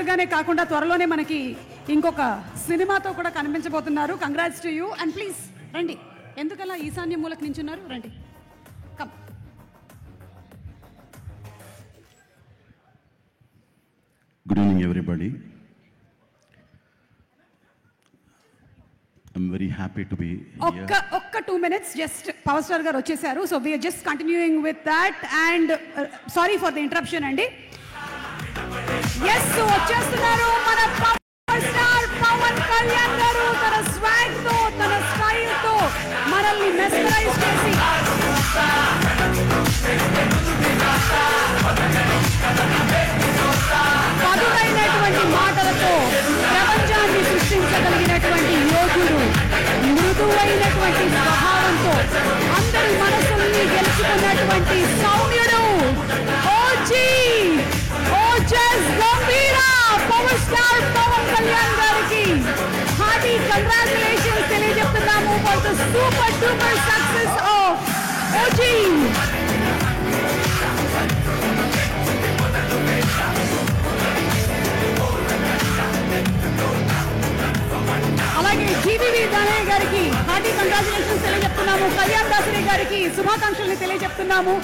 గానే కాకుండా త్వరలోనే మనకి ఇంకొక సినిమాతో కూడా కనిపించబోతున్నారు. Congrats to you and please రండి. ఎందుకలా ఈశాన్య మూలకు నించున్నారు? రండి. Come. Good evening, everybody. I'm very happy to be here. ఒక్క 2 minutes జస్ట్ పవర్ స్టార్ గారు వచ్చేసారు. So we are just continuing with that and sorry for the interruption అండి. ఎస్ వచ్చేస్తున్నారు మన పవర్ స్టార్ పవన్ కళ్యాణ్ గారు. తన స్వాగ్ తో తన స్టైల్ తో మనల్ని మెస్మరైజ్ చేసి పదునైనటువంటి మాటలతో ప్రపంచాన్ని సృష్టించగలిగినటువంటి యోగుడు, మృదువైనటువంటి స్వభావంతో అందరి మనసుల్ని గెలుచుకున్నటువంటి సౌమ్యుడు ఓజస్ గంభీర పవర్ స్టార్ పవన్ కళ్యాణ్ గారికి హార్టీ కంగ్రాచులేషన్స్ తెలియజేస్తున్నాము for the super duper success of OG. అలాగే జీవీవి దానయ్య గారికి హార్టీ కంగ్రాచులేషన్స్ తెలియజెప్తున్నాము. కళ్యాణ్ దాసరి గారికి శుభాకాంక్షల్ని తెలియజెప్తున్నాము.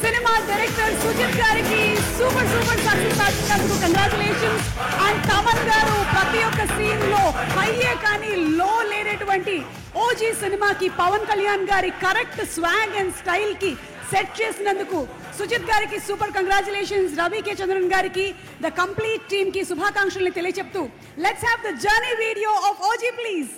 సినిమా డైరెక్టర్ సుజిత్ గారికి సూపర్ సక్సెస్ సాధించినందుకు కంగ్రాచులేషన్స్. అండ్ తమన్ గారు ప్రతి ఒక్క సీన్ లో హైయే కానీ లో లేనటువంటి ఓజీ సినిమాకి పవన్ కళ్యాణ్ గారి కరెక్ట్ స్వాగ్ అండ్ స్టైల్ కి సెట్ చేసినందుకు సుజిత్ గారికి సూపర్ కంగ్రాచులేషన్స్. రవి కే చంద్రన్ గారికి ద కంప్లీట్ టీమ్ కి శుభాకాంక్షల్ని తెలియజెప్తూ let's have the journey video of OG please.